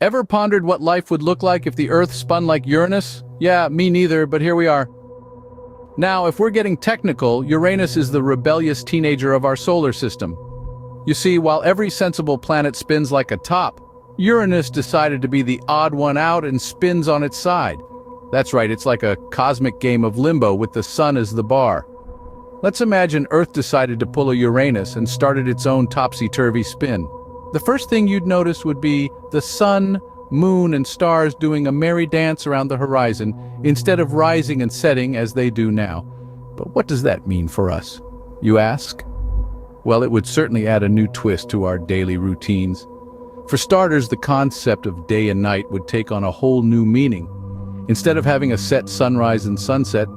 Ever pondered what life would look like if the Earth spun like Uranus? Yeah, me neither, but here we are. Now, if we're getting technical, Uranus is the rebellious teenager of our solar system. You see, while every sensible planet spins like a top, Uranus decided to be the odd one out and spins on its side. That's right, it's like a cosmic game of limbo with the sun as the bar. Let's imagine Earth decided to pull a Uranus and started its own topsy-turvy spin. The first thing you'd notice would be the sun, moon, and stars doing a merry dance around the horizon instead of rising and setting as they do now. But what does that mean for us, you ask? Well, it would certainly add a new twist to our daily routines. For starters, the concept of day and night would take on a whole new meaning. Instead of having a set sunrise and sunset,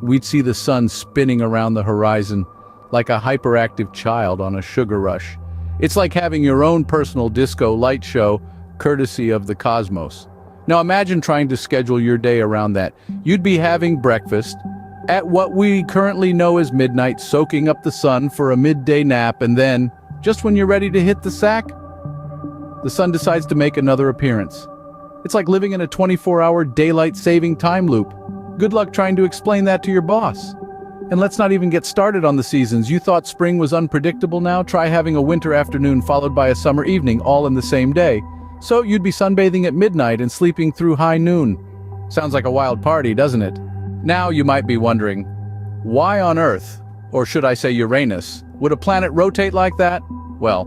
we'd see the sun spinning around the horizon like a hyperactive child on a sugar rush. It's like having your own personal disco light show, courtesy of the cosmos. Now imagine trying to schedule your day around that. You'd be having breakfast at what we currently know as midnight, soaking up the sun for a midday nap, and then, just when you're ready to hit the sack, the sun decides to make another appearance. It's like living in a 24-hour daylight saving time loop. Good luck trying to explain that to your boss. And let's not even get started on the seasons. You thought spring was unpredictable now? Try having a winter afternoon followed by a summer evening all in the same day. So you'd be sunbathing at midnight and sleeping through high noon. Sounds like a wild party, doesn't it? Now you might be wondering, why on Earth, or should I say Uranus, would a planet rotate like that? Well,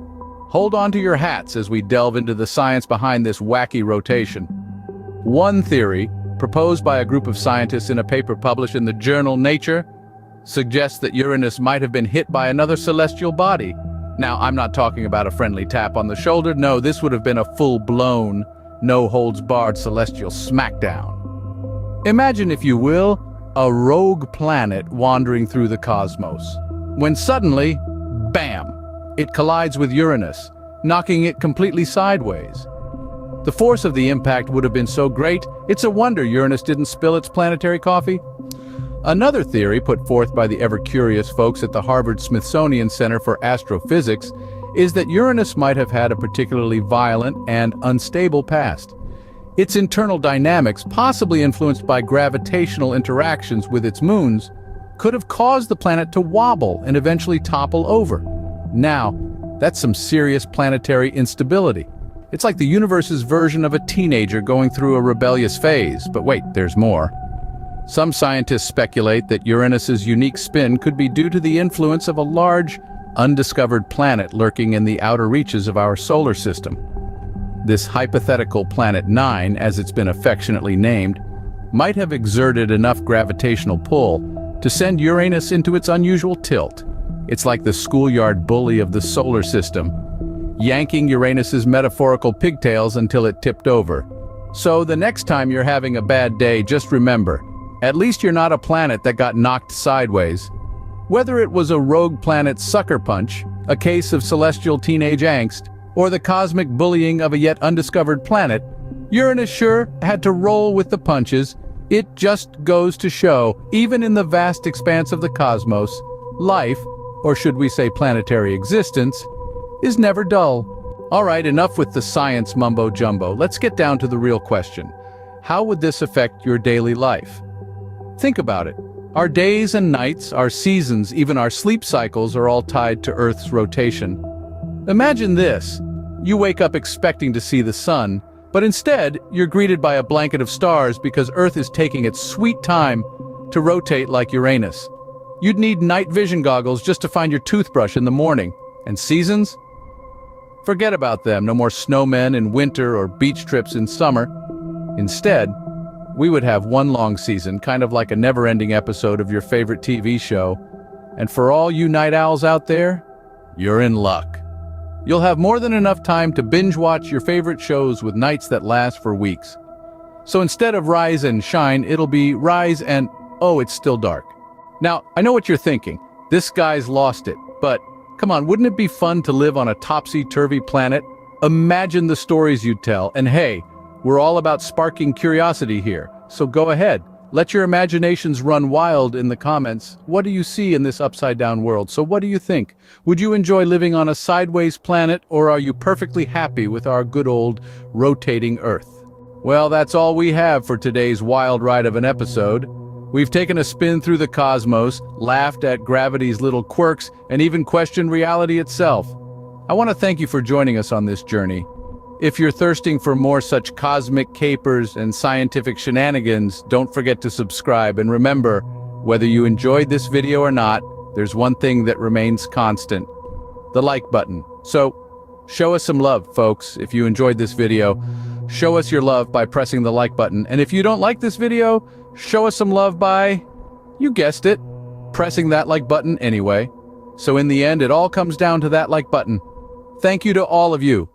hold on to your hats as we delve into the science behind this wacky rotation. One theory, proposed by a group of scientists in a paper published in the journal Nature, suggests that Uranus might have been hit by another celestial body. Now, I'm not talking about a friendly tap on the shoulder. No, this would have been a full-blown, no-holds-barred celestial smackdown. Imagine, if you will, a rogue planet wandering through the cosmos, when suddenly, bam, it collides with Uranus, knocking it completely sideways. The force of the impact would have been so great, it's a wonder Uranus didn't spill its planetary coffee. Another theory put forth by the ever-curious folks at the Harvard-Smithsonian Center for Astrophysics is that Uranus might have had a particularly violent and unstable past. Its internal dynamics, possibly influenced by gravitational interactions with its moons, could have caused the planet to wobble and eventually topple over. Now, that's some serious planetary instability. It's like the universe's version of a teenager going through a rebellious phase. But wait, there's more. Some scientists speculate that Uranus's unique spin could be due to the influence of a large, undiscovered planet lurking in the outer reaches of our solar system. This hypothetical Planet 9, as it's been affectionately named, might have exerted enough gravitational pull to send Uranus into its unusual tilt. It's like the schoolyard bully of the solar system, yanking Uranus's metaphorical pigtails until it tipped over. So the next time you're having a bad day, just remember, at least you're not a planet that got knocked sideways. Whether it was a rogue planet's sucker punch, a case of celestial teenage angst, or the cosmic bullying of a yet undiscovered planet, Uranus sure had to roll with the punches. It just goes to show, even in the vast expanse of the cosmos, life, or should we say planetary existence, is never dull. All right, enough with the science mumbo-jumbo. Let's get down to the real question. How would this affect your daily life? Think about it. Our days and nights, our seasons, even our sleep cycles are all tied to Earth's rotation. Imagine this. You wake up expecting to see the sun, but instead, you're greeted by a blanket of stars because Earth is taking its sweet time to rotate like Uranus. You'd need night vision goggles just to find your toothbrush in the morning. And seasons? Forget about them. No more snowmen in winter or beach trips in summer. Instead, we would have one long season, kind of like a never-ending episode of your favorite TV show. And for all you night owls out there, you're in luck. You'll have more than enough time to binge-watch your favorite shows with nights that last for weeks. So instead of rise and shine, it'll be rise and, oh, it's still dark. Now, I know what you're thinking. This guy's lost it. But, come on, wouldn't it be fun to live on a topsy-turvy planet? Imagine the stories you'd tell. And hey, we're all about sparking curiosity here. So go ahead, Let your imaginations run wild in the comments. What do you see in this upside-down world? So what do you think? Would you enjoy living on a sideways planet, or are you perfectly happy with our good old rotating Earth? Well, that's all we have for today's wild ride of an episode. We've taken a spin through the cosmos, laughed at gravity's little quirks, and even questioned reality itself. I want to thank you for joining us on this journey. If you're thirsting for more such cosmic capers and scientific shenanigans, don't forget to subscribe. And remember, whether you enjoyed this video or not, there's one thing that remains constant: the like button. So, show us some love, folks. If you enjoyed this video, show us your love by pressing the like button. And if you don't like this video, show us some love by, you guessed it, pressing that like button anyway. So in the end, it all comes down to that like button. Thank you to all of you.